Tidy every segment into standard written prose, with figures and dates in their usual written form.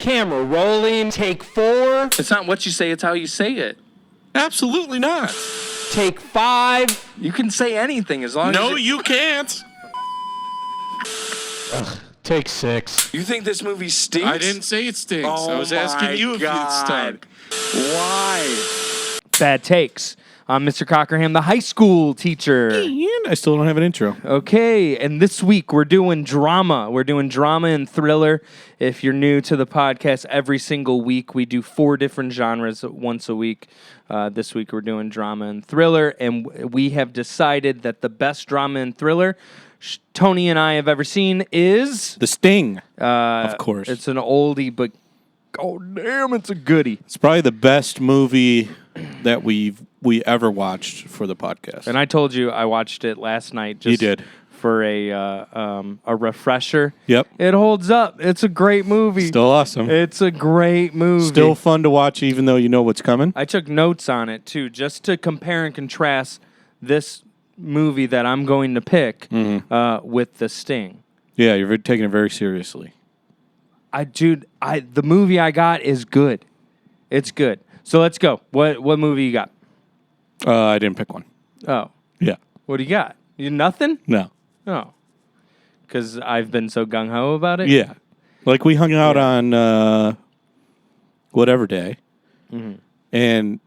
Camera rolling. Take 4. It's not what you say, it's how you say it. Absolutely not. Take 5. You can say anything as long as... No, you can't. Take 6. You think this movie stinks? I didn't say it stinks. Oh I was asking you if it stunk. Why? Bad takes. I'm Mr. Cockerham, the high school teacher. And I still don't have an intro. Okay, and this week we're doing drama. We're doing drama and thriller. If you're new to the podcast, every single week we do 4 different genres once a week. This week we're doing drama and thriller, and we have decided that the best drama and thriller Tony and I have ever seen is... The Sting, of course. It's an oldie, but oh damn, it's a goodie. It's probably the best movie that we ever watched for the podcast. And I told you I watched it last night. Just You did. For a refresher. Yep. It holds up. It's a great movie. Still awesome. It's a great movie. Still fun to watch even though you know what's coming. I took notes on it, too, just to compare and contrast this movie that I'm going to pick with The Sting. Yeah, you're taking it very seriously. The movie I got is good. It's good. So let's go. What movie you got? I didn't pick one. Oh. Yeah. What do you got? You nothing? No. Oh. Because I've been so gung-ho about it? Yeah. Like we hung out on whatever day, and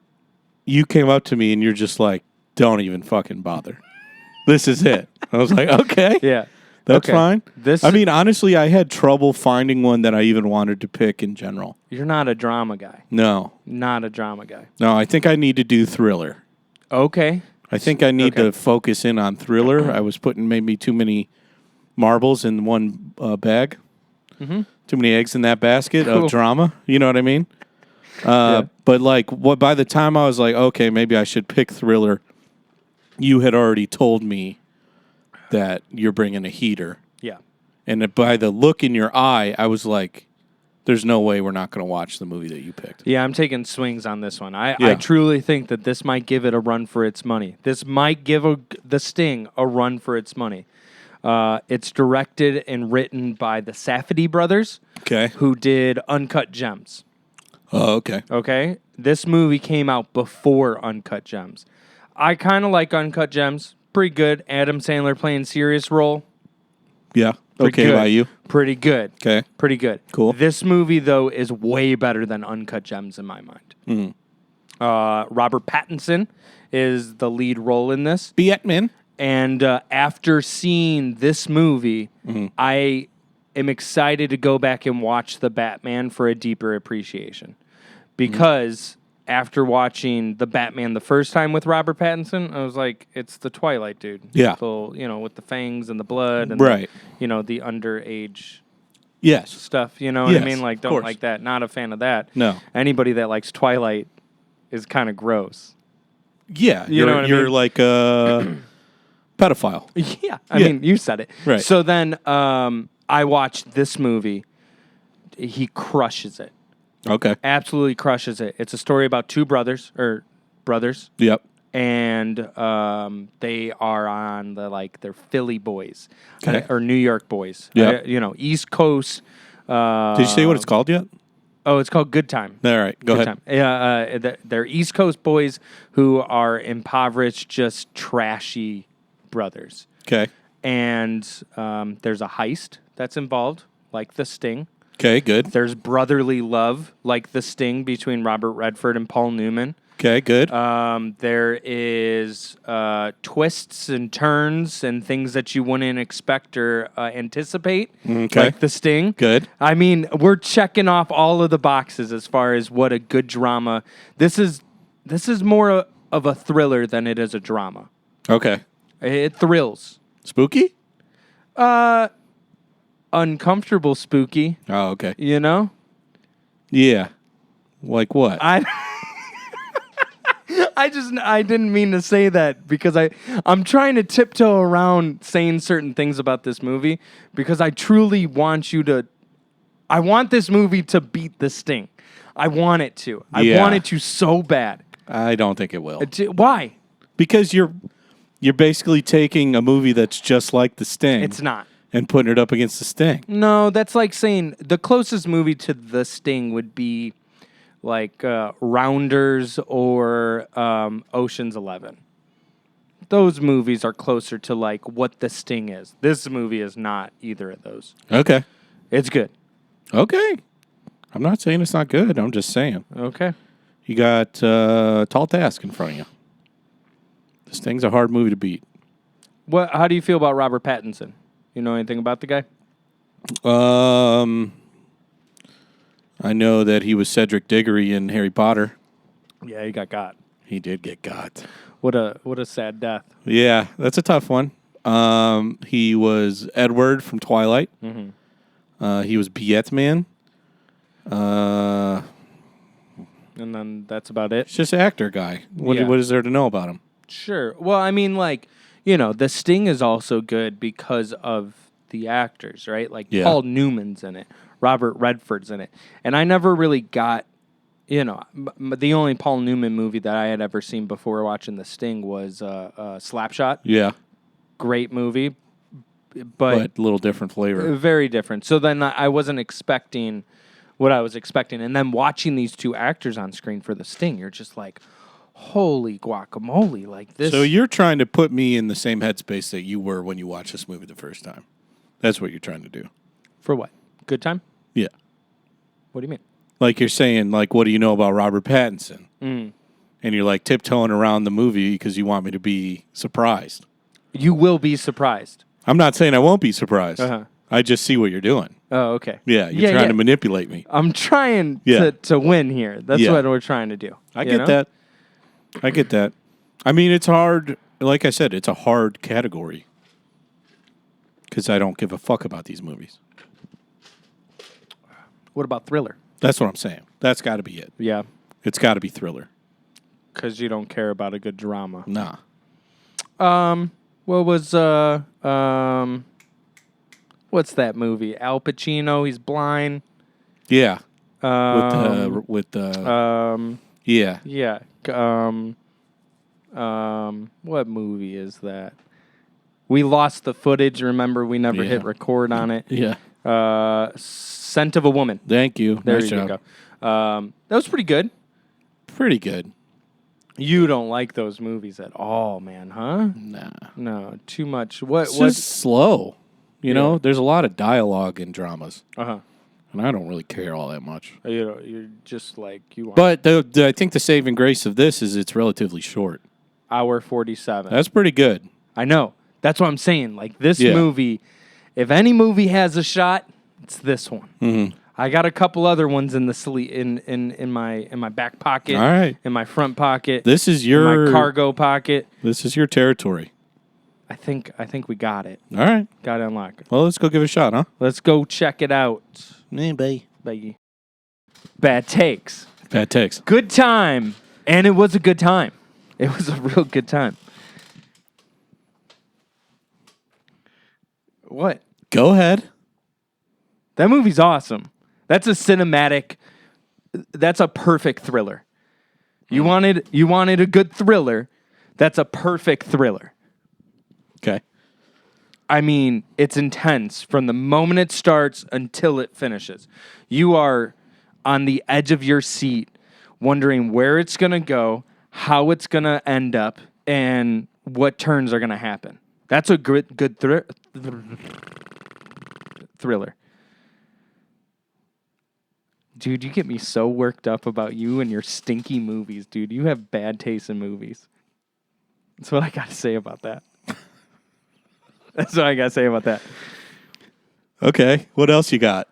you came up to me and you're just like, don't even fucking bother. This is it. I was like, okay. Yeah. That's fine. I mean, honestly, I had trouble finding one that I even wanted to pick in general. You're not a drama guy. No. Not a drama guy. No, I think I need to do thriller. Okay. I think I need to focus in on thriller. I was putting maybe too many marbles in one bag. Mm-hmm. Too many eggs in that basket of drama. You know what I mean? But like, by the time I was like, okay, maybe I should pick thriller, you had already told me that you're bringing a heater. Yeah. And by the look in your eye, I was like, there's no way we're not going to watch the movie that you picked. Yeah, I'm taking swings on this one. I truly think that this might give it a run for its money. This might give The Sting a run for its money. It's directed and written by the Safdie brothers, who did Uncut Gems. Oh, okay. Okay? This movie came out before Uncut Gems. I kind of like Uncut Gems. Pretty good. Adam Sandler playing serious role. Yeah. Pretty okay good. by you. Pretty good. Okay. Pretty good. Cool. This movie, though, is way better than Uncut Gems in my mind. Robert Pattinson is the lead role in this. Batman. And after seeing this movie, I am excited to go back and watch The Batman for a deeper appreciation. Because after watching The Batman the first time with Robert Pattinson, I was like, it's the Twilight dude. Yeah. So, with the fangs and the blood and right. the underage stuff. You know what I mean? Like, don't like that. Not a fan of that. No. Anybody that likes Twilight is kind of gross. Yeah. You know what I mean? You're like a pedophile. Yeah. I mean, you said it. Right. So then I watched this movie. He crushes it. Okay. Absolutely crushes it. It's a story about 2 brothers. Yep. And they are on they're Philly boys. Okay. Or New York boys. Yep. East Coast. Did you say what it's called yet? Oh, it's called Good Time. All right. Go ahead. Time. Yeah, they're East Coast boys who are impoverished, just trashy brothers. Okay. And there's a heist that's involved, like The Sting. Okay, good. There's brotherly love, like The Sting, between Robert Redford and Paul Newman. Okay, good. There is twists and turns and things that you wouldn't expect or anticipate, like The Sting. Good. I mean, we're checking off all of the boxes as far as what a good drama. This is more of a thriller than it is a drama. Okay. It thrills. Spooky? Uncomfortable spooky. Oh, okay. You know? Yeah. Like what? I didn't mean to say that because I'm trying to tiptoe around saying certain things about this movie because I truly want I want this movie to beat The Sting. I want it to. I want it to so bad. I don't think it will. Why? Because you're basically taking a movie that's just like The Sting. It's not. and putting it up against the Sting. No, that's like saying the closest movie to the Sting would be like Rounders or Ocean's 11. Those movies are closer to like what the Sting is. This movie is not either of those. Okay. It's good. Okay. I'm not saying it's not good. I'm just saying. Okay. You got tall task in front of you. This Sting's a hard movie to beat. How do you feel about Robert Pattinson? You know anything about the guy? I know that he was Cedric Diggory in Harry Potter. Yeah, he got. He did get got. What a sad death. Yeah, that's a tough one. He was Edward from Twilight. Mm-hmm. He was Biet Man. And then that's about it. It's just an actor guy. What is there to know about him? Sure. Well, I mean, like, the Sting is also good because of the actors, right? Like, Paul Newman's in it. Robert Redford's in it. And I never really got, the only Paul Newman movie that I had ever seen before watching The Sting was Slapshot. Yeah. Great movie, but a little different flavor. Very different. So then I wasn't expecting what I was expecting. And then watching these two actors on screen for The Sting, you're just like, holy guacamole, like this. So you're trying to put me in the same headspace that you were when you watched this movie the first time. That's what you're trying to do. For what? Good time? Yeah. What do you mean? Like you're saying, like, what do you know about Robert Pattinson? Mm. And you're like tiptoeing around the movie because you want me to be surprised. You will be surprised. I'm not saying I won't be surprised. Uh-huh. I just see what you're doing. Oh, okay. Yeah, you're trying to manipulate me. I'm trying to win here. That's what we're trying to do. I get that. I get that. I mean, it's hard. Like I said, it's a hard category because I don't give a fuck about these movies. What about Thriller? That's what I'm saying. That's got to be it. Yeah. It's got to be Thriller. Because you don't care about a good drama. Nah. What was what's that movie? Al Pacino, he's blind. Yeah. Yeah. What movie is that? We lost the footage. Remember, we never hit record on it. Yeah. Scent of a Woman. Thank you. There nice you job. go. That was pretty good. Pretty good. You don't like those movies at all, man, huh? Nah. No, too much. It's just slow. You know, there's a lot of dialogue in dramas. Uh-huh. And I don't really care all that much. You're just like you want. But I think the saving grace of this is it's relatively short. Hour 47. That's pretty good. I know. That's what I'm saying. Like this movie, if any movie has a shot, it's this one. Mm-hmm. I got a couple other ones in the in my back pocket. All right. In my front pocket. This is in my cargo pocket. This is your territory. I think we got it. All right. Got it unlocked. Well, let's go give it a shot, huh? Let's go check it out. Bye. Bad takes. Bad takes. Good time. And it was a good time. It was a real good time. What? Go ahead. That movie's awesome. That's a perfect thriller. You wanted a good thriller. That's a perfect thriller. Okay. I mean, it's intense from the moment it starts until it finishes. You are on the edge of your seat wondering where it's going to go, how it's going to end up, and what turns are going to happen. That's a good thriller. Dude, you get me so worked up about you and your stinky movies, dude. You have bad taste in movies. That's what I got to say about that. That's what I got to say about that. Okay. What else you got?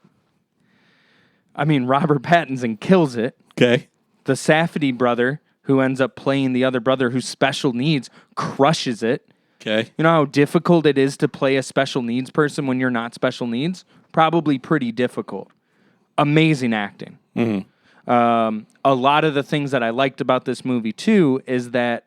I mean, Robert Pattinson kills it. Okay. The Safdie brother, who ends up playing the other brother who's special needs, crushes it. Okay. You know how difficult it is to play a special needs person when you're not special needs? Probably pretty difficult. Amazing acting. Mm-hmm. A lot of the things that I liked about this movie, too, is that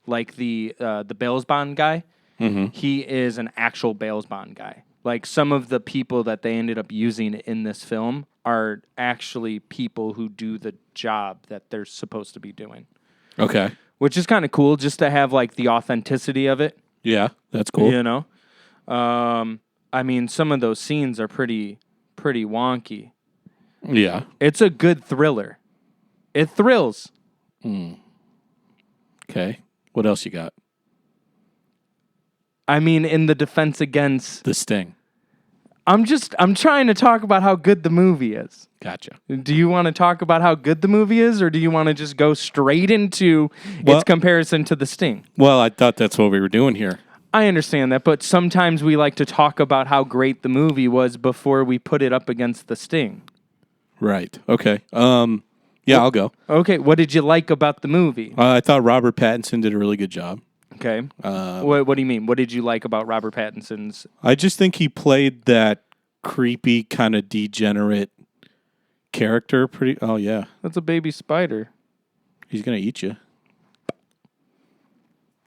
like the Bales Bond guy, he is an actual Bales Bond guy. Like some of the people that they ended up using in this film are actually people who do the job that they're supposed to be doing. Okay. Which is kind of cool just to have like the authenticity of it. Yeah, that's cool. You know? I mean, some of those scenes are pretty wonky. Yeah. It's a good thriller. It thrills. Okay. What else you got? I mean, in the defense against, The Sting. I'm trying to talk about how good the movie is. Gotcha. Do you want to talk about how good the movie is, or do you want to just go straight into Well- its comparison to The Sting? Well, I thought that's what we were doing here. I understand that, but sometimes we like to talk about how great the movie was before we put it up against The Sting. Right. Okay. Yeah, I'll go. Okay, what did you like about the movie? I thought Robert Pattinson did a really good job. Okay. What do you mean? What did you like about Robert Pattinson's? I just think he played that creepy, kind of degenerate character pretty... Oh, yeah. That's a baby spider. He's going to eat you.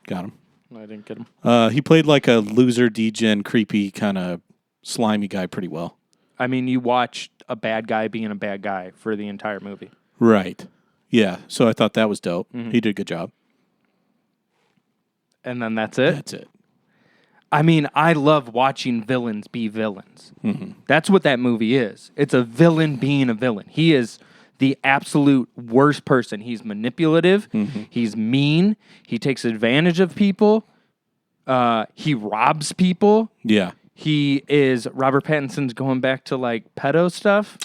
Got him. I didn't get him. He played like a loser, degen, creepy, kind of slimy guy pretty well. I mean, you watched a bad guy being a bad guy for the entire movie. Right. Yeah. So I thought that was dope. He did a good job. And then that's it? That's it. I mean, I love watching villains be villains. That's what that movie is. It's a villain being a villain. He is the absolute worst person. He's manipulative. He's mean. He takes advantage of people. He robs people. Yeah. He is... Robert Pattinson's going back to, like, pedo stuff.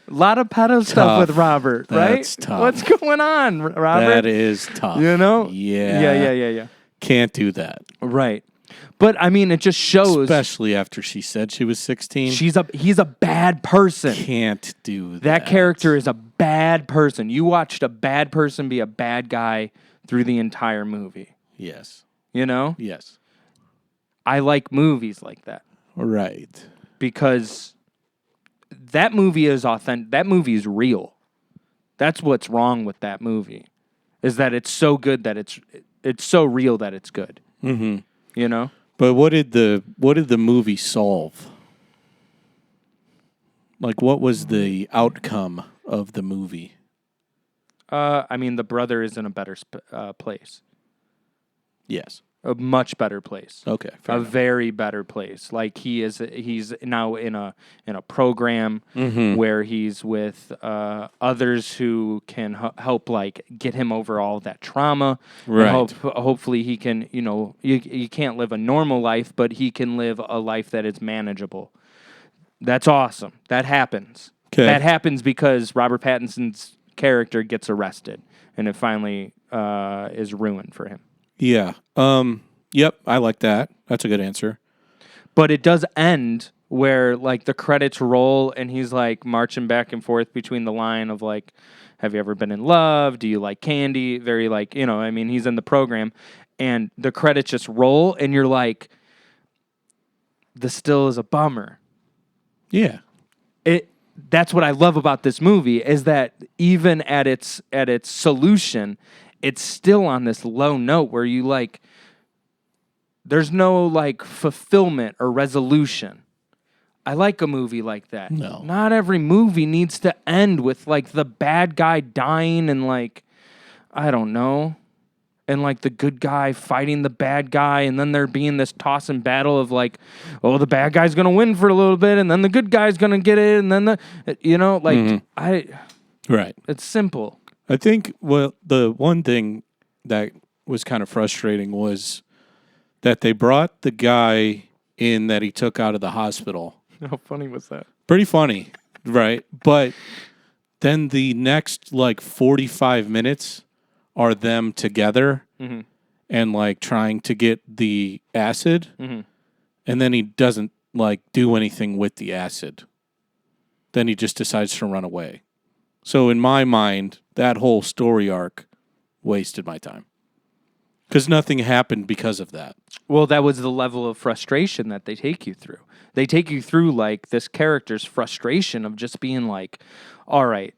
A lot of pedo stuff Tough. with Robert, right? That's tough. What's going on, Robert? That is tough. You know? Yeah. Yeah. Can't do that. Right. But, I mean, it just shows... Especially after she said she was 16. He's a bad person. Can't do that. That character is a bad person. You watched a bad person be a bad guy through the entire movie. Yes. You know? Yes. I like movies like that Right. because that movie is authentic. That movie is real. That's what's wrong with that movie, is that it's so good that it's so real that it's good. Mm-hmm. You know? But what did the movie solve? Like, what was the outcome of the movie? I mean, the brother is in a better place. Yes. A much better place. Okay. Fair enough. Very better place. Like he's now in a program where he's with others who can help like get him over all that trauma. Right. And hopefully he can, you can't live a normal life, but he can live a life that is manageable. That's awesome. That happens. Okay. That happens because Robert Pattinson's character gets arrested and it finally is ruined for him. Yeah. Yep, I like that. That's a good answer. But it does end where like the credits roll and he's like marching back and forth between the line of like, have you ever been in love? Do you like candy? Very like, I mean, he's in the program and the credits just roll and you're like, this still is a bummer. Yeah. That's what I love about this movie is that even at its solution, it's still on this low note where you like, there's no like fulfillment or resolution. I like a movie like that. No. Not every movie needs to end with like the bad guy dying and like, I don't know, and like the good guy fighting the bad guy and then there being this toss and battle of like, oh, the bad guy's going to win for a little bit and then the good guy's going to get it and then Right. It's simple. I think, well, the one thing that was kind of frustrating was that they brought the guy in that he took out of the hospital. How funny was that? Pretty funny, right? But then the next, 45 minutes are them together and, trying to get the acid. And then he doesn't, do anything with the acid. Then he just decides to run away. So in my mind, that whole story arc wasted my time. Because nothing happened because of that. Well, that was the level of frustration that they take you through. They take you through, this character's frustration of just being like, all right,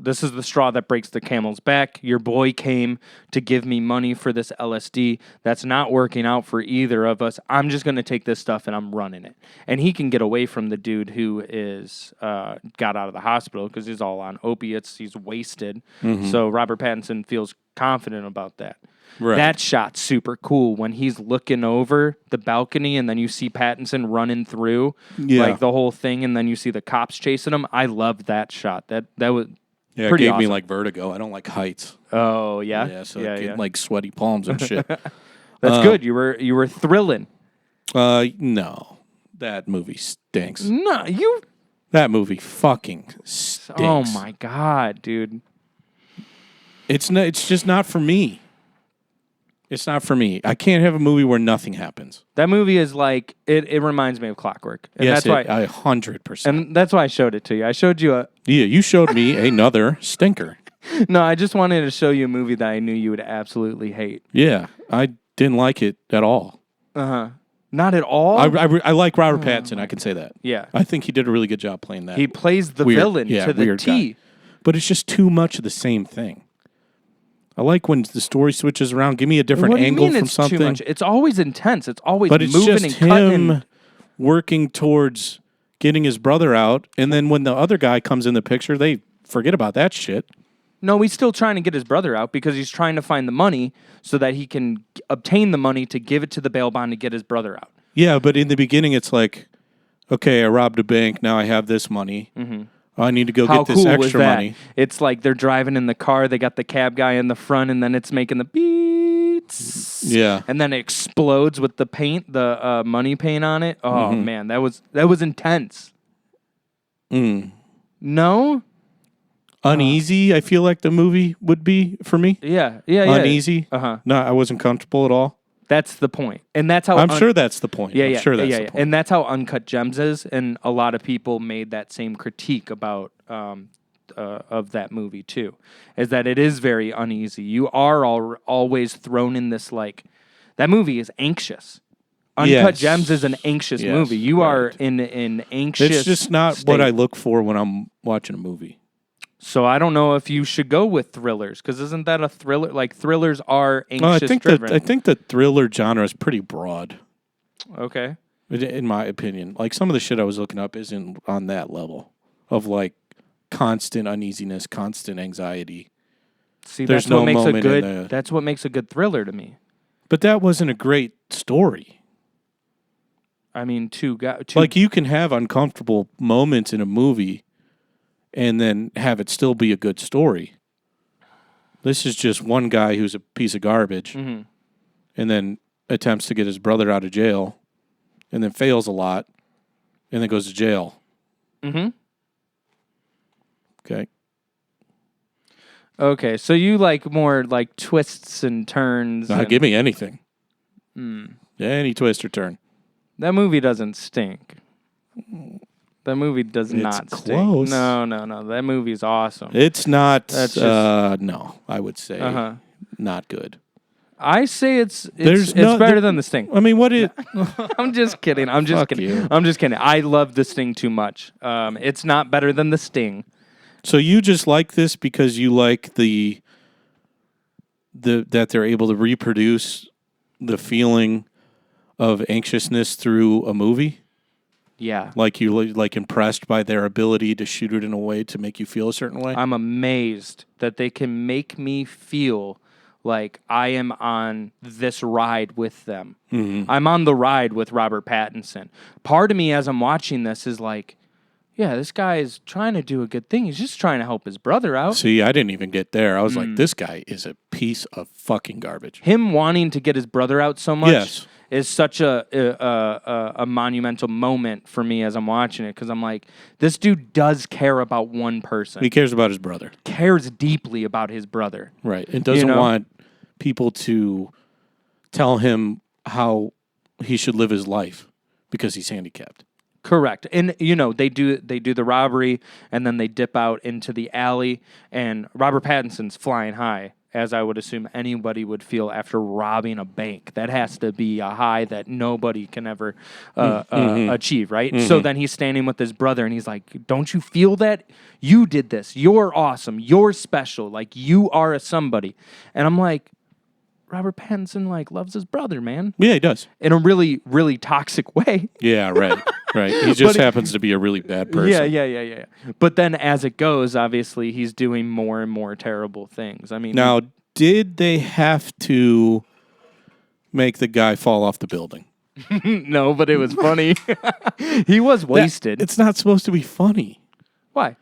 this is the straw that breaks the camel's back. Your boy came to give me money for this LSD. That's not working out for either of us. I'm just going to take this stuff and I'm running it. And he can get away from the dude who is got out of the hospital because he's all on opiates. He's wasted. So Robert Pattinson feels confident about that. Right. That shot's super cool when he's looking over the balcony and then you see Pattinson running through like the whole thing and then you see the cops chasing him. I loved that shot. That was Yeah, pretty it gave me awesome. like vertigo. I don't like heights. Oh, yeah? Yeah, so yeah, I get yeah. like sweaty palms and shit. That's good. You were thrilling. No. That movie stinks. No, you... That movie fucking stinks. Oh, my God, dude. It's just not for me. It's not for me. I can't have a movie where nothing happens. That movie is like... It reminds me of Clockwork. And Yes, that's why... 100%. And that's why I showed it to you. I showed you a... Yeah, you showed me another stinker. No, I just wanted to show you a movie that I knew you would absolutely hate. Yeah, I didn't like it at all. Not at all? I like Robert Pattinson. I can say that. Yeah. I think he did a really good job playing that. He plays the Weird- villain yeah, to the weird T. guy. But it's just too much of the same thing. I like when the story switches around. Give me a different What do you angle mean from it's something. too much? It's always intense. It's always But it's moving just and cutting. him working towards getting his brother out, and then when the other guy comes in the picture, they forget about that shit. No, he's still trying to get his brother out because he's trying to find the money so that he can obtain the money to give it to the bail bond to get his brother out. Yeah, but in the beginning, it's like, okay, I robbed a bank. Now I have this money. Mm-hmm. I need to go How get this cool was extra that? money. It's like they're driving in the car. They got the cab guy in the front, and then it's making the beats. Yeah. And then it explodes with the paint, the money paint on it. Oh man, that was intense. No. Uneasy, I feel like the movie would be for me. Yeah. Uneasy. Uh-huh. No, I wasn't comfortable at all. That's the point, and that's how I'm sure that's the point. Yeah, I'm yeah, sure that's yeah, the yeah. point. And that's how Uncut Gems is, and a lot of people made that same critique about of that movie too, is that it is very uneasy. You are always thrown in this like that movie is anxious. Uncut Yes. Gems is an anxious Yes, movie. You are right. in an anxious. It's just not state. what I look for when I'm watching a movie. So I don't know if you should go with thrillers because isn't that a thriller? Like thrillers are No, I anxious think driven. I think the thriller genre is pretty broad, Okay. in my opinion. Like some of the shit I was looking up isn't on that level of like constant uneasiness, constant anxiety. See, There's that's what no makes a moment in good. the- That's what makes a good thriller to me. But that wasn't a great story. I mean, two Like you can have uncomfortable moments in a movie and then have it still be a good story. This is just one guy who's a piece of garbage Mm-hmm. and then attempts to get his brother out of jail and then fails a lot and then goes to jail. Mm-hmm. Okay. Okay, so you like more like twists and turns. and Give me anything. Any twist or turn. that movie doesn't stink. That movie does It's not close. stink. No. That movie's awesome. It's not, That's just- no, I would say Uh-huh. not good. I say it's There's no- better there- than The Sting. I mean, what it, I'm just kidding. I'm just Fuck kidding. you. I'm just kidding. I love The Sting too much. It's not better than The Sting. so you just like this because you like the that they're able to reproduce the feeling of anxiousness through a movie? Yeah. Like you like impressed by their ability to shoot it in a way to make you feel a certain way? I'm amazed that they can make me feel like I am on this ride with them. Mm-hmm. I'm on the ride with Robert Pattinson. Part of me as I'm watching this is like, yeah, this guy is trying to do a good thing. He's just trying to help his brother out. See, I didn't even get there. I was Mm. like, this guy is a piece of fucking garbage. Him wanting to get his brother out so much Yes. is such a monumental moment for me as I'm watching it because I'm like, this dude does care about one person. He cares about his brother. Cares deeply about his brother. Right. And doesn't know? want people to tell him how he should live his life because he's handicapped. Correct. And they do the robbery and then they dip out into the alley and Robert Pattinson's flying high, as I would assume anybody would feel after robbing a bank. That has to be a high that nobody can ever achieve, right? Mm-hmm. So then he's standing with his brother and he's like, don't you feel that? You did this. You're awesome. You're special. Like, you are a somebody. And I'm like, Robert Pattinson, like, loves his brother, man. Yeah, he does. In a really, really toxic way. Yeah, right. Right. He just happens to be a really bad person. Yeah. But then as it goes, obviously, he's doing more and more terrible things. I mean, Now, did they have to make the guy fall off the building? No, but it was funny. He was wasted. It's not supposed to be funny. Why?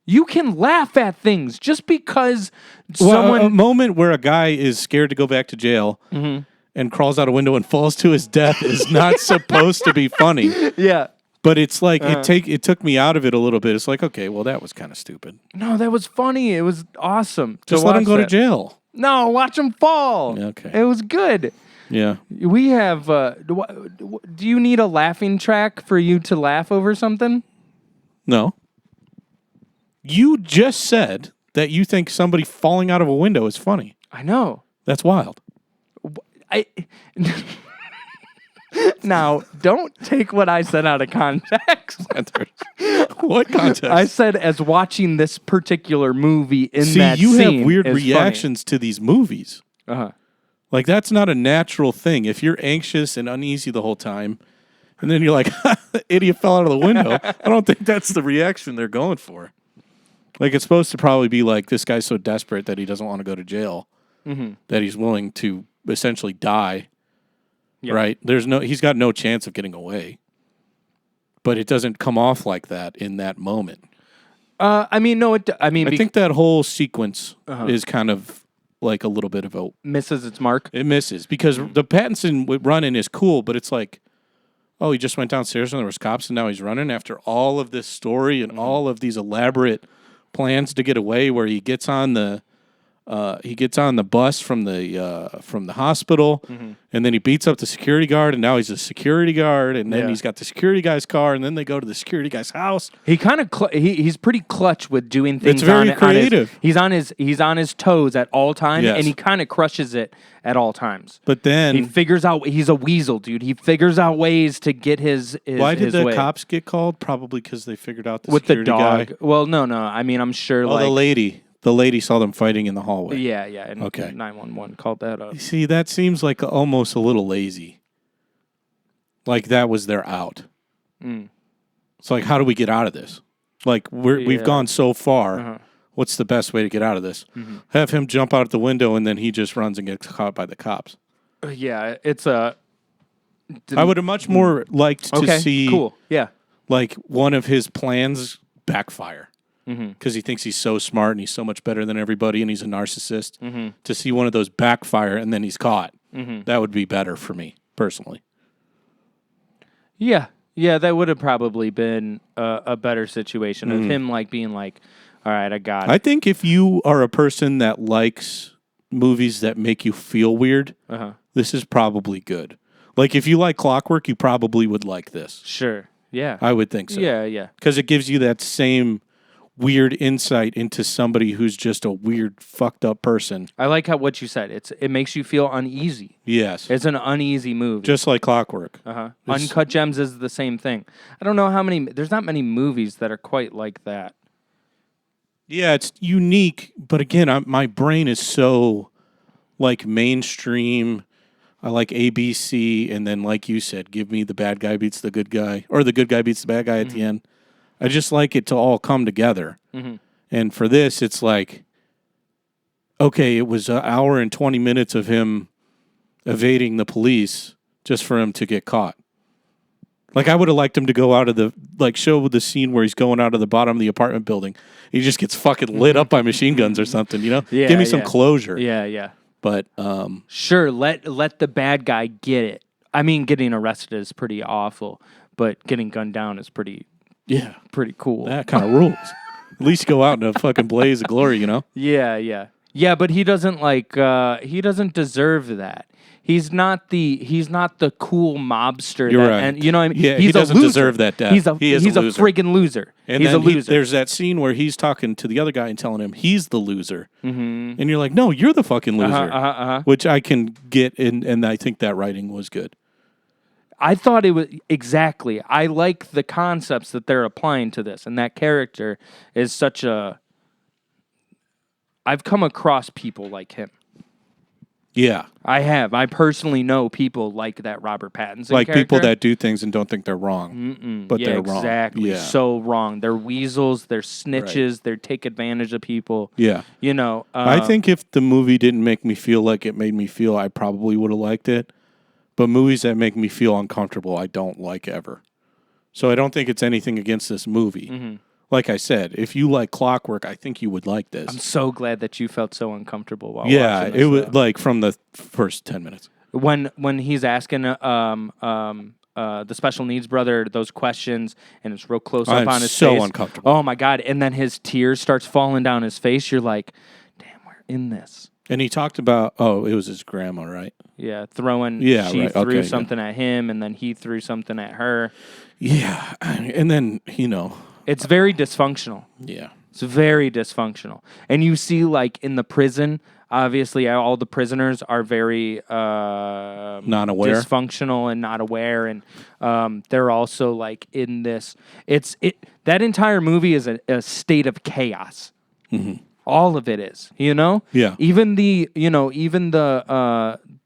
You can laugh at things just because Well, someone. a moment where a guy is scared to go back to jail and crawls out a window and falls to his death is not supposed to be funny. Yeah. But it's like it took me out of it a little bit. It's like, okay, well, that was kind of stupid. No, that was funny. It was awesome. Just let him go to that. jail. No, watch him fall. Okay. It was good. Yeah. We have. Do you need a laughing track for you to laugh over something? No. You just said that you think somebody falling out of a window is funny. I know. That's wild. I. Now, don't take what I said out of context. What context? I said as watching this particular movie in See, that you scene have weird is reactions to these movies. Funny. Uh-huh. Like, that's not a natural thing. If you're anxious and uneasy the whole time, and then you're like, idiot fell out of the window, I don't think that's the reaction they're going for. Like, it's supposed to probably be like, this guy's so desperate that he doesn't want to go to jail, that he's willing to essentially die, right? He's got no chance of getting away. But it doesn't come off like that in that moment. I mean, no, I think that whole sequence is kind of like a little bit of a... misses its mark. It misses. Because the Pattinson run-in is cool, but it's like, oh, he just went downstairs and there was cops and now he's running after all of this story and all of these elaborate plans to get away where he gets on the bus from the hospital and then he beats up the security guard and now he's a security guard and then he's got the security guy's car and then they go to the security guy's house. He kind of he's pretty clutch with doing things. It's very creative. He's on his toes at all times, Yes. and he kind of crushes it at all times. But then He figures out he's a weasel, dude. He figures out ways to get his why did his the way. cops get called? Probably because they figured out the with the security dog? guy. Well, no. I mean, I'm sure. Oh, like, the lady. The lady saw them fighting in the hallway. Yeah. And Okay. 911 called that up. See, that seems like almost a little lazy. Like that was their out. It's like, how do we get out of this? Like we've gone so far. What's the best way to get out of this? Have him jump out the window and then he just runs and gets caught by the cops. Yeah, it's a. I would have much more liked to see cool. Yeah. like one of his plans backfire. Because he thinks he's so smart and he's so much better than everybody and he's a narcissist. To see one of those backfire and then he's caught. That would be better for me, personally. Yeah, that would have probably been a better situation of him like being like, all right, I got it. I think if you are a person that likes movies that make you feel weird, this is probably good. Like if you like Clockwork, you probably would like this. Sure. Yeah. I would think so. Yeah. Because it gives you that same weird insight into somebody who's just a weird, fucked up person. I like what you said. It makes you feel uneasy. Yes. It's an uneasy movie. Just like Clockwork. Uncut Gems is the same thing. I don't know how many. There's not many movies that are quite like that. Yeah, it's unique, but again, my brain is so like mainstream. I like ABC, and then like you said, give me the bad guy beats the good guy, or the good guy beats the bad guy at the end. I just like it to all come together. And for this, it's like, okay, it was an hour and 20 minutes of him evading the police just for him to get caught. Like, I would have liked him to go out of show the scene where he's going out of the bottom of the apartment building. He just gets fucking lit up by machine guns or something, you know? Yeah, Give me some closure. Yeah. But, Sure, let the bad guy get it. I mean, getting arrested is pretty awful, but getting gunned down is pretty cool. that kind of rules. At least go out in a fucking blaze of glory, you know? Yeah, but he doesn't he doesn't deserve that. He's not the cool mobster. You're that, right. And you know what I mean? Yeah, he's he doesn't a loser. deserve that death. He's a loser. friggin' loser. And he's then a loser. there's that scene where he's talking to the other guy and telling him he's the loser. And you're like, no, you're the fucking loser. Which I can get, and I think that writing was good. I thought it was exactly. I like the concepts that they're applying to this, and that character is such a. I've come across people like him. Yeah. I have. I personally know people like that Robert Pattinson Like character. people that do things and don't think they're wrong, but yeah, they're wrong. exactly. Yeah. So wrong. They're weasels. They're snitches. They take advantage of people. Yeah. You know. I think if the movie didn't make me feel like it made me feel, I probably would have liked it. But movies that make me feel uncomfortable, I don't like ever. So I don't think it's anything against this movie. Mm-hmm. Like I said, if you like Clockwork, I think you would like this. I'm so glad that you felt so uncomfortable while watching this. It was like from the first 10 minutes. When he's asking the special needs brother those questions, and it's real close up on his so face. uncomfortable. Oh my God! And then his tears starts falling down his face. You're like, damn, we're in this. And he talked about, it was his grandma, right? Yeah, throwing. Yeah, she right. threw Okay, something at him, and then he threw something at her. Yeah. And then, It's very dysfunctional. yeah. It's very dysfunctional. And you see, like, in the prison, obviously, all the prisoners are very Non-aware. dysfunctional and not aware. And they're also, like, in this. That entire movie is a state of chaos. Mm-hmm. All of it is, you know? Yeah. Even the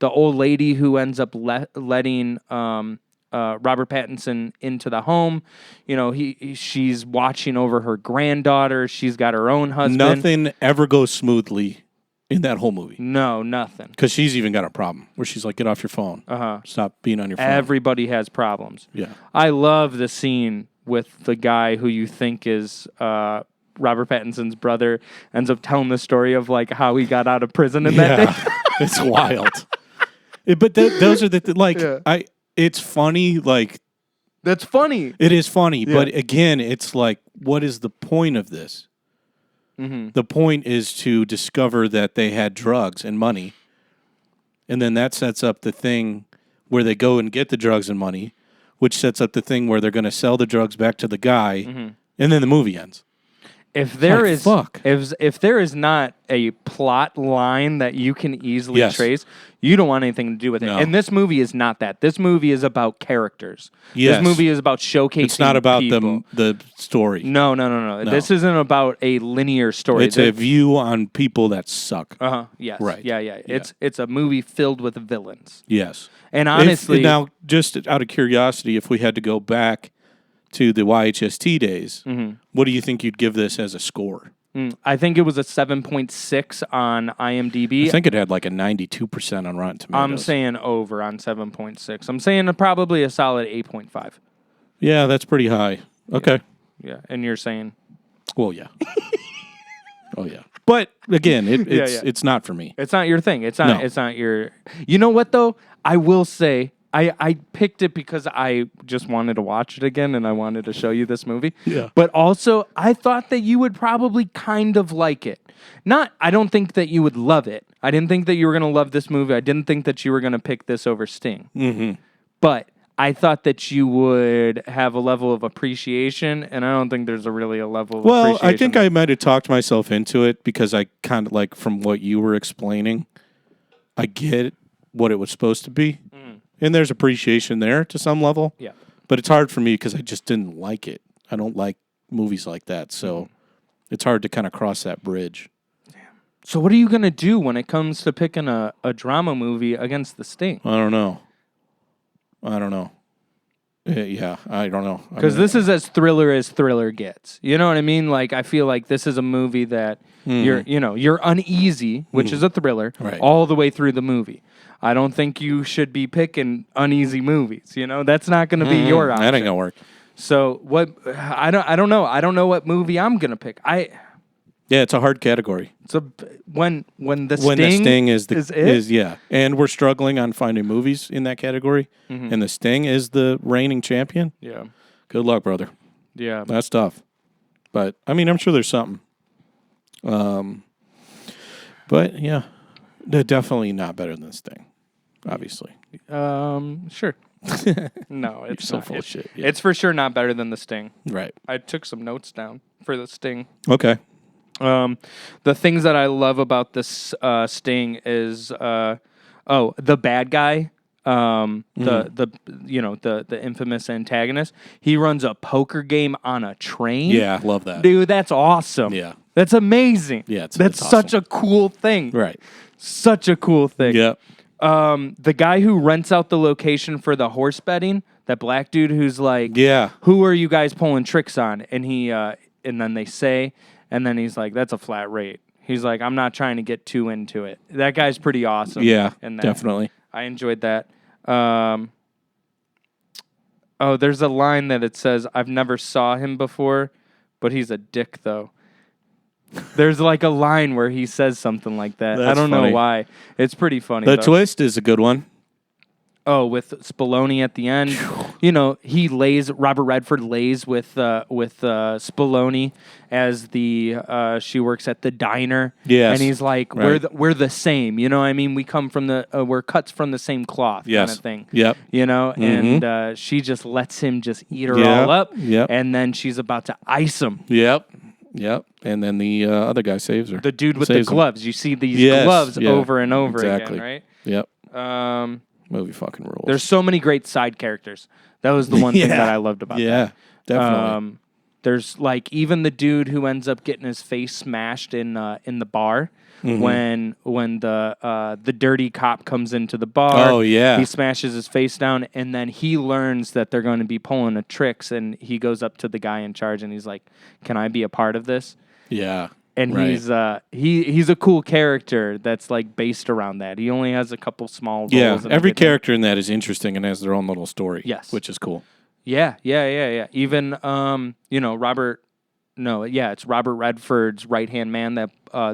old lady who ends up letting Robert Pattinson into the home. You know, she's watching over her granddaughter. She's got her own husband. Nothing ever goes smoothly in that whole movie. No, nothing. Because she's even got a problem where she's like, get off your phone. Stop being on your phone. Everybody has problems. Yeah. I love the scene with the guy who you think is Robert Pattinson's brother ends up telling the story of like how he got out of prison in that day. It's wild. But those are it's funny, like... That's funny. It is funny, but again, it's like, what is the point of this? Mm-hmm. The point is to discover that they had drugs and money, and then that sets up the thing where they go and get the drugs and money, which sets up the thing where they're going to sell the drugs back to the guy, and then the movie ends. If there Like, is fuck. if there is not a plot line that you can easily trace, you don't want anything to do with it. No. And this movie is not that. This movie is about characters. Yes. This movie is about showcasing It's not about people. the story. No. This isn't about a linear story. It's a view on people that suck. Yes. Right. Yeah. It's a movie filled with villains. Yes. And honestly, now, just out of curiosity, if we had to go back to the YHST days, what do you think you'd give this as a score? I think it was a 7.6 on IMDb. I think it had like a 92% on Rotten Tomatoes. I'm saying over on 7.6. I'm saying probably a solid 8.5. Yeah, that's pretty high. Okay. Yeah, and you're saying? Well, yeah. Oh, yeah. But again, it's not for me. It's not your thing. It's not. No. It's not your. You know what though? I will say I picked it because I just wanted to watch it again and I wanted to show you this movie. Yeah. But also, I thought that you would probably kind of like it. I don't think that you would love it. I didn't think that you were going to love this movie. I didn't think that you were going to pick this over Sting. Mm-hmm. But I thought that you would have a level of appreciation, and I don't think there's really a level of appreciation. Well, I think I might have talked myself into it because I kind of like from what you were explaining, I get what it was supposed to be. And there's appreciation there to some level. Yeah. But it's hard for me because I just didn't like it. I don't like movies like that. So it's hard to kind of cross that bridge. So what are you going to do when it comes to picking a drama movie against the Sting? I don't know. Yeah, I don't know. Because this is as thriller gets. You know what I mean? Like, I feel like this is a movie that you're uneasy, which is a thriller, all the way through the movie. I don't think you should be picking uneasy movies. You know, that's not going to be your option. That ain't gonna work. So what? I don't know. I don't know what movie I'm gonna pick. Yeah, it's a hard category. So when the Sting is and we're struggling on finding movies in that category, and the Sting is the reigning champion. Yeah. Good luck, brother. Yeah. That's tough. But I mean, I'm sure there's something. But yeah, they're definitely not better than Sting. Obviously. Sure. No, it's so not. full of shit. Yeah. It's for sure not better than the Sting. Right. I took some notes down for the Sting. Okay. The things that I love about this Sting is the bad guy, the infamous antagonist. He runs a poker game on a train. Yeah, love that. Dude, that's awesome. Yeah. That's amazing. Yeah, that's it's such awesome. a cool thing. Right. Such a cool thing. Yep. The guy who rents out the location for the horse betting, that black dude who's like, Yeah. who are you guys pulling tricks on? And and then they say, and then he's like, that's a flat rate. He's like, I'm not trying to get too into it. That guy's pretty awesome. Yeah, in that. definitely. I enjoyed that. There's a line that it says, I've never saw him before, but he's a dick, though. There's like a line where he says something like that. That's I don't funny. know why. It's pretty funny. The though. twist is a good one. Oh, with Spallone at the end, Robert Redford lays with Spallone as she works at the diner. Yes. And he's like, Right. we're the same. You know what I mean? We come from we're cuts from the same cloth Yes. kind of thing. Yep. And she just lets him just eat her Yep. all up. Yep. And then she's about to ice him. Yep. And then the other guy saves her. The dude with the Saves him. gloves. You see these Yes, gloves yeah, over and over exactly. again, Yep. right? Movie fucking rules. There's so many great side characters. That was the one thing that I loved about that. Yeah, definitely. There's like even the dude who ends up getting his face smashed in the bar when the dirty cop comes into the bar. Oh, yeah. He smashes his face down, and then he learns that they're going to be pulling a tricks, and he goes up to the guy in charge, and he's like, "Can I be a part of this?" Yeah. And right. he's a cool character that's like based around that. He only has a couple small roles. Yeah, and every everything. character in that is interesting and has their own little story. Yes. Which is cool. Yeah. Even it's Robert Redford's right-hand man, that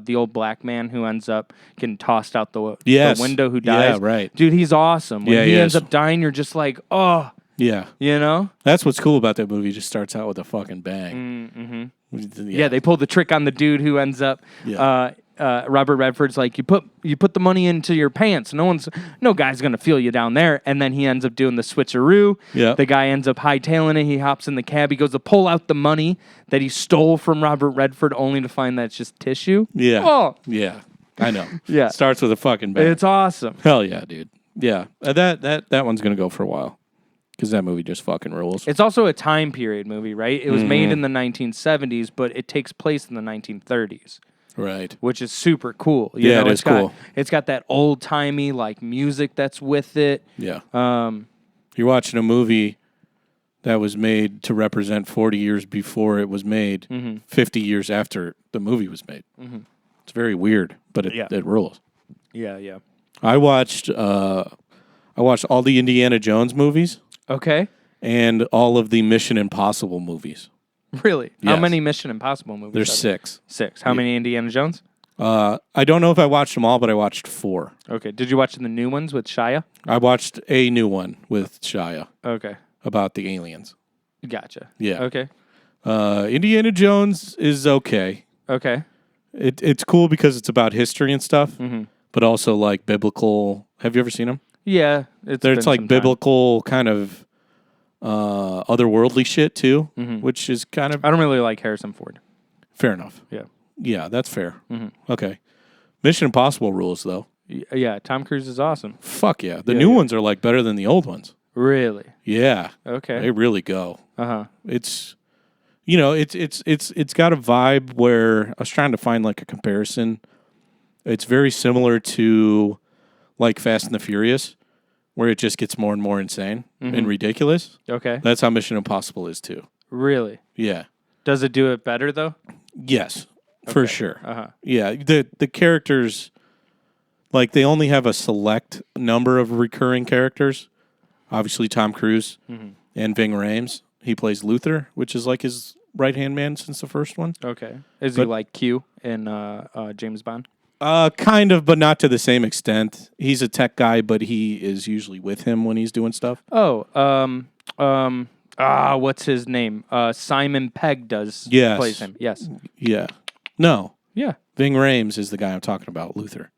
the old black man who ends up getting tossed out the Yes. window, who dies. Yeah, right. Dude, he's awesome. When Yeah, he he ends is. up dying, you're just like, oh, Yeah. you know? That's what's cool about that movie. It just starts out with a fucking bang. Mm-hmm. Yeah. Yeah, they pulled the trick on the dude who ends up. Yeah. Robert Redford's like, you put the money into your pants. No guy's gonna feel you down there. And then he ends up doing the switcheroo. Yeah. The guy ends up hightailing it. He hops in the cab. He goes to pull out the money that he stole from Robert Redford, only to find that it's just tissue. Yeah. Oh, Yeah. I know. Yeah. Starts with a fucking bang. it's awesome. Hell yeah, dude. Yeah. That one's going to go for a while. Because that movie just fucking rules. It's also a time period movie, right? It was made in the 1970s, but it takes place in the 1930s. Right. Which is super cool. Yeah, it it's is cool. It's got that old timey like music that's with it. Yeah. Um, You're watching a movie that was made to represent 40 years before it was made, 50 years after the movie was made. It's very weird, but it rules. yeah. I watched all the Indiana Jones movies Okay. and all of the Mission Impossible movies. Really? How Yes. many Mission Impossible movies? There's are there? 6. 6. How many Indiana Jones? I don't know if I watched them all, but I watched 4. Okay. Did you watch the new ones with Shia? I watched a new one with Shia Okay. about the aliens. Gotcha. Yeah. Okay. Indiana Jones is okay. Okay. It's cool because it's about history and stuff, but also like biblical. Have you ever seen them? Yeah. It's like biblical kind of otherworldly shit too, which is kind of I don't really like Harrison Ford. fair enough. Yeah. Yeah, that's fair. Okay. Mission Impossible rules though. Yeah. Tom Cruise is awesome. Fuck yeah. The new ones are like better than the old ones. Really? Yeah. Okay. They really go. Uh-huh. It's it's got a vibe where I was trying to find like a comparison. It's very similar to like Fast and the Furious, where it just gets more and more insane and ridiculous. Okay. That's how Mission Impossible is too. Really? Yeah. Does it do it better though? Yes, for sure. Uh-huh. Yeah, the characters, like they only have a select number of recurring characters. Obviously, Tom Cruise and Ving Rhames. He plays Luther, which is like his right-hand man since the first one. Okay. Is he like Q in James Bond? Kind of, but not to the same extent. He's a tech guy, but he is usually with him when he's doing stuff. Oh, what's his name? Simon Pegg plays him. Yes. Yeah. No. Yeah. Ving Rhames is the guy I'm talking about, Luther.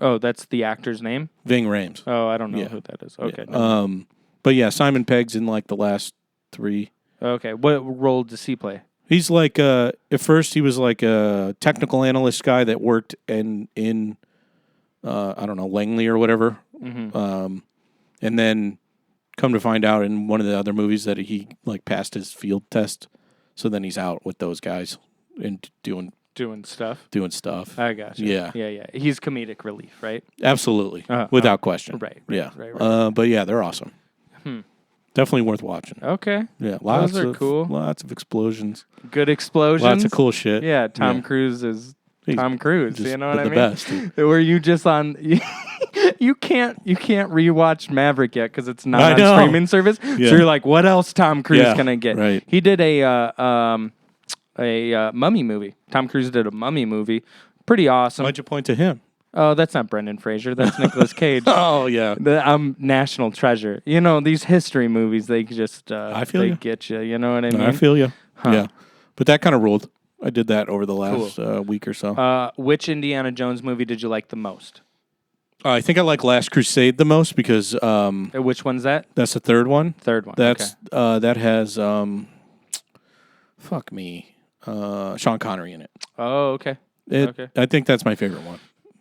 Oh, that's the actor's name? Ving Rhames. Oh, I don't know who that is. Okay. No. But yeah, Simon Pegg's in like the last 3. Okay. What role does he play? He's like at first he was like a technical analyst guy that worked in I don't know, Langley or whatever. And then come to find out in one of the other movies that he like passed his field test. So then he's out with those guys and doing doing stuff. I I got you. Yeah. Yeah. He's comedic relief, right? Absolutely, without question. Right. Yeah. Right. But yeah, they're awesome. Definitely worth watching. Okay. Yeah, lots are of cool. Lots of explosions. Good explosions. Lots of cool shit. Yeah, Tom Cruise is He's Tom Cruise. just You know what I the mean? best. Were you just on? You can't rewatch Maverick yet because it's not I on know. streaming service. So you're like, what else Tom Cruise Yeah, can I get? right. He did a mummy movie. Tom Cruise did a mummy movie. Pretty awesome. Why'd you point to him? Oh, that's not Brendan Fraser. That's Nicolas Cage. Oh yeah. National Treasure. You know, these history movies, they just I feel they you. get you. You know what I mean? I feel you. Yeah, but that kind of ruled. I did that over the last week or so. Which Indiana Jones movie did you like the most? I think I like Last Crusade the most because Which one's that? that's the third one. Third one. That's okay. that has fuck me, Sean Connery in it. Oh, okay. Okay. I think that's my favorite one.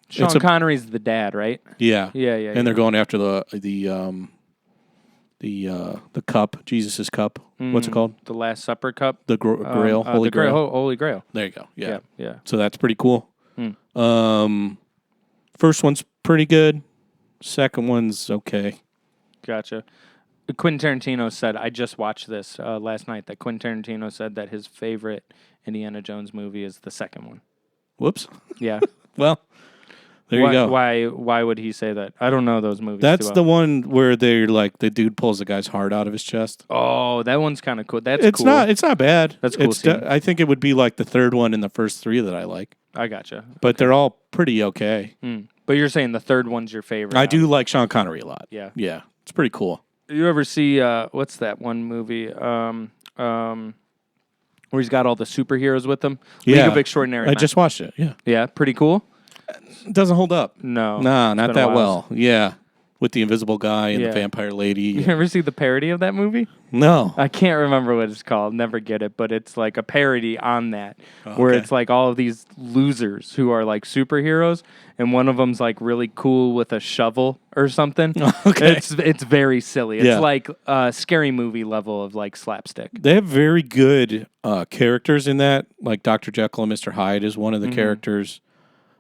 Sean Connery's the dad, right? Yeah. Yeah. And they're going after the cup, Jesus' cup. What's it called? The Last Supper cup. The Grail, Holy the Grail. Holy Grail. There you go. Yeah. Yeah. So that's pretty cool. First one's pretty good. Second one's okay. Gotcha. Quentin Tarantino said, I just watched this last night, that Quentin Tarantino said that his favorite Indiana Jones movie is the second one. Whoops. Yeah. Well, there you go. Why would he say that? I don't know those movies. That's too the well. one where they're like the dude pulls the guy's heart out of his chest. Oh, that one's kind of cool. That's It's cool. not. It's not bad. That's cool scene. I think it would be like the third one in the first three that I like. I gotcha. But they're all pretty okay. But you're saying the third one's your favorite. I do like Sean Connery a lot. Yeah. Yeah. It's pretty cool. You ever see what's that one movie? Where he's got all the superheroes with him. Yeah. League of Extraordinary I Men. just watched it. Yeah. Yeah, pretty cool. It doesn't hold up. No. Nah, It's not been a that while. well. Yeah. With the invisible guy and Yeah. the vampire lady. You ever see the parody of that movie? No. I can't remember what it's called. Never get it, but it's like a parody on that, where okay. it's like all of these losers who are like superheroes, and one of them's like really cool with a shovel or something. Okay. It's very silly. It's Yeah. like scary movie level of like slapstick. They have very good characters in that. Like Dr. Jekyll and Mr. Hyde is one of the characters.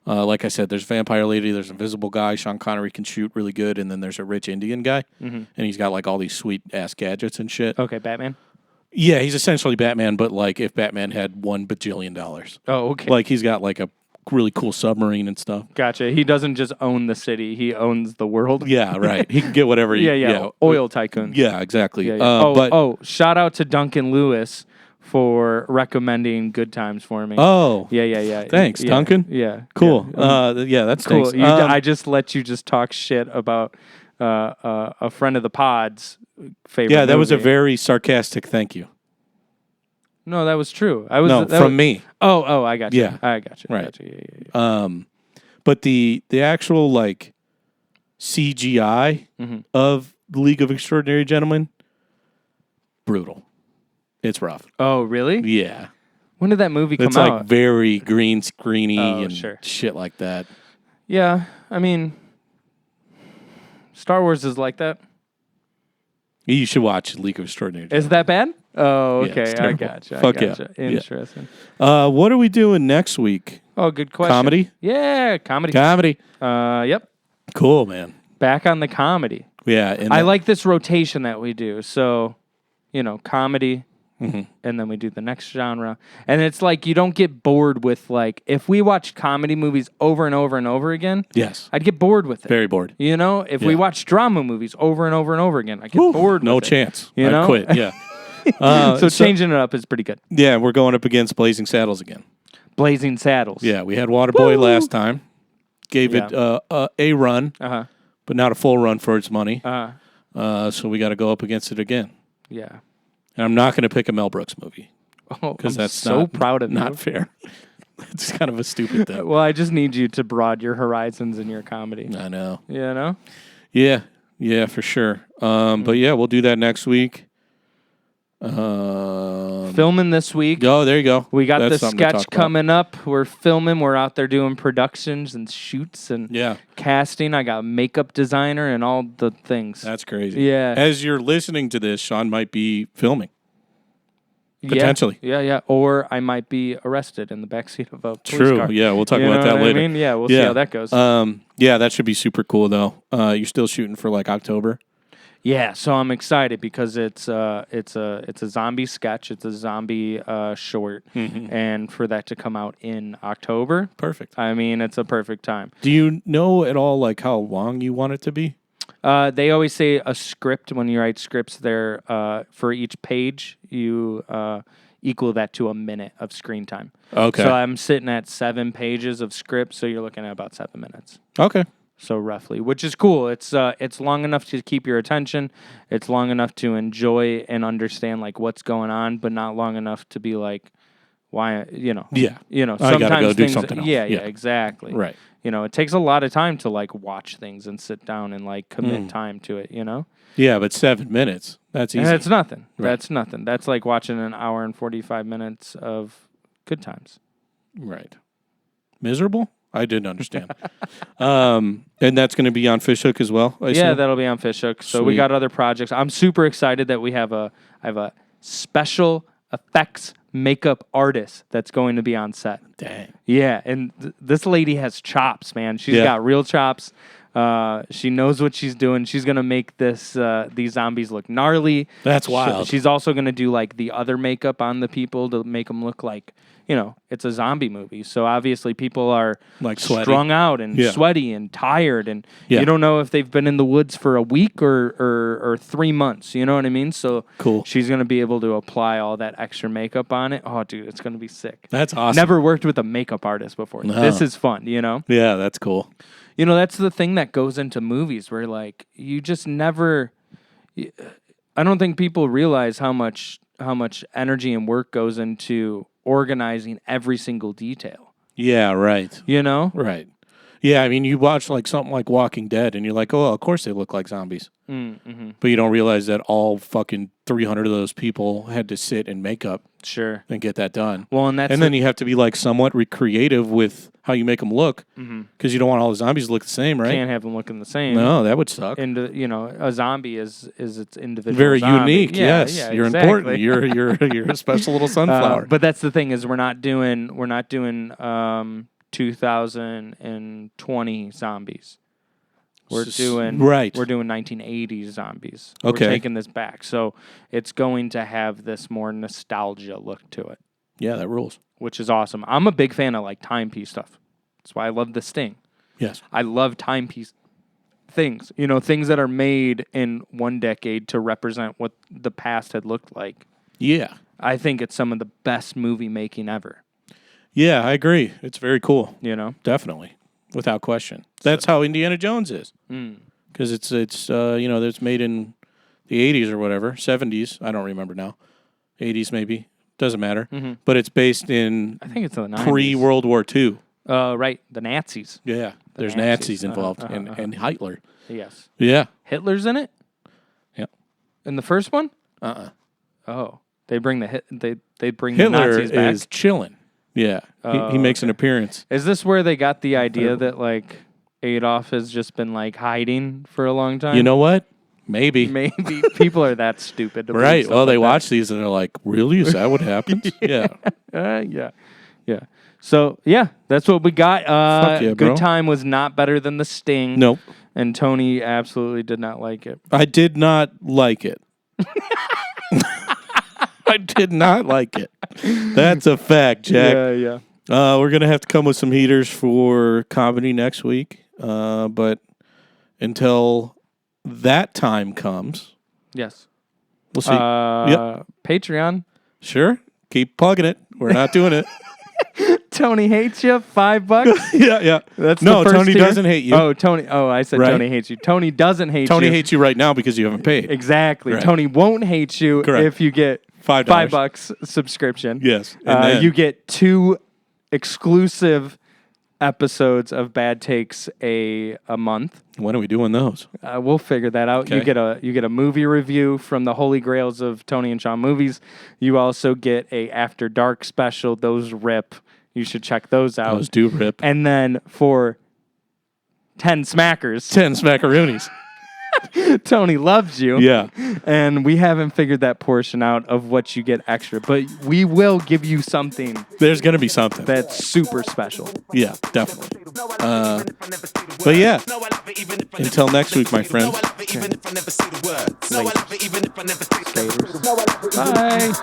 Like I said, there's Vampire Lady, there's Invisible Guy, Sean Connery can shoot really good, and then there's a rich Indian guy, and he's got like all these sweet-ass gadgets and shit. Okay, Batman. Yeah, he's essentially Batman, but like if Batman had $1 bajillion. Oh, okay. Like he's got like a really cool submarine and stuff. Gotcha. He doesn't just own the city; he owns the world. Yeah, right. He can get whatever he... Yeah. Oil tycoon. Yeah, exactly. Yeah, yeah. But Shout out to Duncan Lewis for recommending Good Times for me. Oh. Yeah. Thanks, Yeah, Duncan. Yeah. Cool. Yeah. That's Cool. thanks. I just let you just talk shit about a friend of the pod's favorite. Yeah, that was a movie. very sarcastic thank you. No, that was true. I was No, that from was, me. Oh, I got you. Yeah. I got you. I Right. got you. Yeah. But the actual like CGI of the League of Extraordinary Gentlemen, brutal. It's rough. Oh, really? Yeah. When did that movie come It's out? like very green screeny Oh, and sure. shit like that. Yeah, I mean, Star Wars is like that. You should watch League of Extraordinary Gentlemen. Is that bad? Oh, Yeah, okay. it's I terrible. gotcha. Fuck yeah. gotcha. Yeah. Interesting. What are we doing next week? Oh, good question. Comedy? Yeah, comedy. Comedy. Yep. Cool, man. Back on the comedy. Yeah. And I like this rotation that we do. So, comedy, Mm-hmm. and then we do the next genre. And it's like you don't get bored with, like, if we watch comedy movies over and over and over again, Yes. I'd get bored with it. Very bored. If we Yeah. watch drama movies over and over and over again, I get bored with No it. chance. You I'd know? quit. Yeah. So changing it up is pretty good. Yeah, we're going up against Blazing Saddles again. Blazing Saddles. Yeah, we had Waterboy last time. Gave it a run, Uh-huh. but not a full run for its money. Uh-huh. So we got to go up against it again. Yeah. And I'm not going to pick a Mel Brooks movie Oh, because I'm that's so not, proud of not you. fair. It's kind of a stupid thing. Well, I just need you to broaden your horizons in your comedy. I know. You know? Yeah, for sure. But yeah, we'll do that next week. Filming this week. Oh, there you go. We got That's the something to sketch talk about. coming up. We're filming. We're out there doing productions and shoots and Yeah, casting. I got makeup designer and all the things. that's crazy. Yeah. As you're listening to this, Shawn might be filming. Potentially. Yeah. Or I might be arrested in the backseat of a police True. car. Yeah, we'll talk You about know that what later. I mean? Yeah, we'll see how that goes. Yeah, that should be super cool though. You're still shooting for like October. Yeah, so I'm excited because it's a zombie sketch. It's a zombie short, and for that to come out in October, Perfect. I mean, it's a perfect time. Do you know at all like how long you want it to be? They always say a script when you write scripts. There for each page, you equal that to a minute of screen time. Okay. So I'm sitting at 7 pages of script, so you're looking at about 7 minutes. Okay. So roughly, which is cool. It's long enough to keep your attention. It's long enough to enjoy and understand like what's going on, but not long enough to be like, why, Yeah. Sometimes I gotta go do things, something else. Yeah, Yeah. exactly. Right. It takes a lot of time to like watch things and sit down and like commit time to it. Yeah, but 7 minutes. That's easy. And it's nothing. Right. That's nothing. That's like watching an hour and 45 minutes of Good Times. Right. Miserable? I didn't understand. And that's going to be on Fishhook as well. I assume? That'll be on Fishhook. So we Sweet. got other projects. I'm super excited that I have a special effects makeup artist that's going to be on set. Dang. Yeah, and this lady has chops, man. She's Yeah. got real chops. She knows what she's doing. She's gonna make these zombies look gnarly. That's wild. She's also gonna do like the other makeup on the people to make them look like it's a zombie movie. So obviously people are Like sweaty. strung out and Yeah. sweaty and tired, and Yeah. you don't know if they've been in the woods for a week or 3 months. You know what I mean? So Cool. She's gonna be able to apply all that extra makeup on it. Oh, dude, it's gonna be sick. That's awesome. Never worked with a makeup artist before. No. This is fun. Yeah, that's cool. That's the thing that goes into movies where like you just never. I don't think people realize how much energy and work goes into organizing every single detail. Yeah, right. Right. Yeah, I mean, you watch like something like Walking Dead, and you're like, oh, of course they look like zombies. Mm-hmm. But you don't realize that all fucking 300 of those people had to sit in makeup Sure. and get that done. Well, and then you have to be like somewhat creative with how you make them look, because you don't want all the zombies to look the same, right? Can't have them looking the same. No, that would suck. And a zombie is its individual. Very zombie. unique. Yeah, Yes, yeah, you're exactly. important. You're a special little sunflower. But that's the thing is we're not doing 2020 zombies. We're doing 1980s zombies. Okay. We're taking this back. So it's going to have this more nostalgia look to it, Yeah, that rules. which is awesome. I'm a big fan of like timepiece stuff. That's why I love The Sting. Yes. I love timepiece things, things that are made in one decade to represent what the past had looked like. Yeah. I think it's some of the best movie making ever, Yeah, I agree. It's very cool. Definitely. Without question. That's how Indiana Jones is. Because it's it's made in the 80s or whatever, 70s. I don't remember now. 80s maybe. Doesn't matter. But it's based in I think it's in the 90s. pre-World War II. Right, the Nazis. Yeah. There's Nazis. Nazis involved and Hitler. Yes. Yeah. Hitler's in it? Yeah. In the first one? Oh. They bring they bring the Hitler Nazis back. is chilling. Yeah. He makes an appearance. Is this where they got the idea that like Adolf has just been like hiding for a long time? You know what? Maybe. Maybe people are that stupid. To believe Right. stuff Well, they like watch these and they're like, really? Is that what happens? Yeah. Yeah. So, yeah, that's what we got. Fuck yeah, bro. Good Time was not better than The Sting. Nope. And Tony absolutely did not like it. I did not like it. I did not like it. That's a fact, Jack. Yeah. We're going to have to come with some heaters for comedy next week. But until that time comes, Yes. we'll see. Patreon. Sure. Keep plugging it. We're not doing it. Tony hates you. $5. Yeah. That's No, the first Tony tier? doesn't hate you. Oh, Tony. Oh, I said Right. Tony hates you. Tony doesn't hate you. Tony hates you right now because you haven't paid. Exactly. Right. Tony won't hate you Correct. if you get $5. $5 subscription. Yes. And then, You get 2 exclusive episodes of Bad Takes a month. when are we doing those? We'll figure that out. Okay. You get a movie review from the Holy Grails of Tony and Shawn movies. You also get a After Dark special. Those rip. You should check those out. Those do rip. And then for 10 smackers, 10 smackaroonies. Tony loves you. Yeah. And we haven't figured that portion out of what you get extra, but we will give you something There's going to be something. that's super special. Yeah, definitely. But yeah, until next week, my friends. Bye.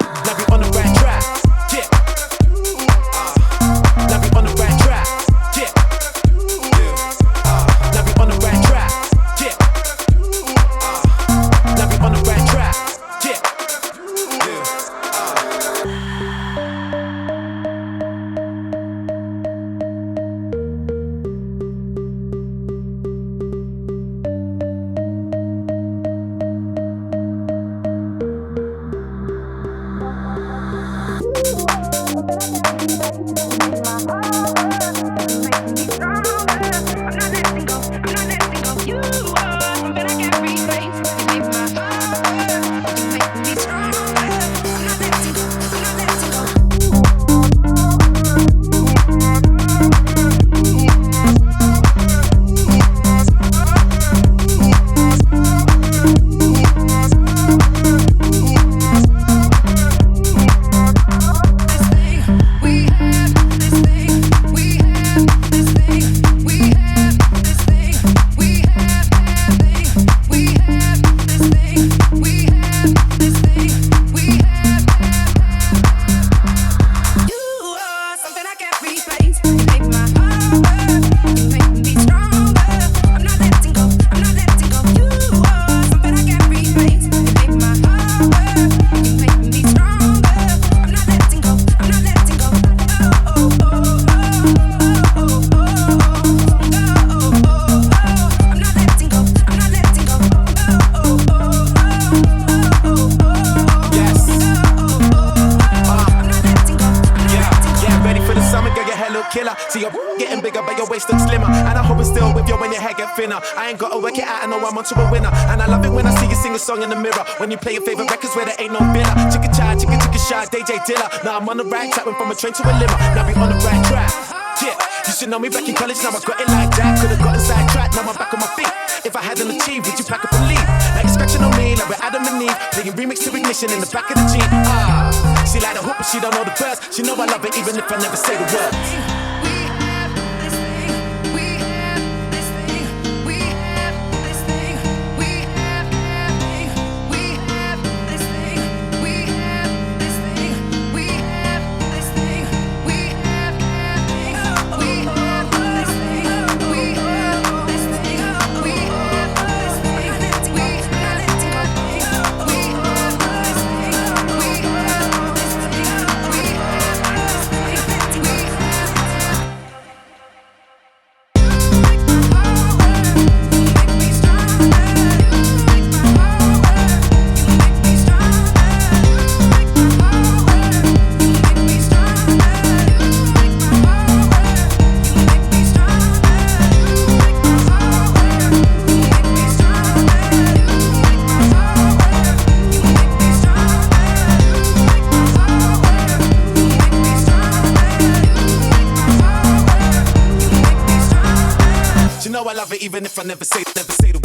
See your getting bigger, but your waist looks slimmer. And I hope it's still with you when your hair get thinner. I ain't gotta work it out, I know I'm onto a winner. And I love it when I see you sing a song in the mirror. When you play your favorite records where there ain't no filler. Chicka chai, chicka shy, DJ Dilla. Now I'm on the right track, went from a train to a limo. Now we on the right track. Yeah, you should know me back in college, now I got it like that. Could've gotten sidetracked, now I'm back on my feet. If I hadn't achieved, would you pack up and leave? Like scratching on me, like we're Adam and Eve. Playing remix to ignition in the back of the Jeep. She like the hook, but she don't know the verse. She know I love it even if I never say the words. I love it even if I never say the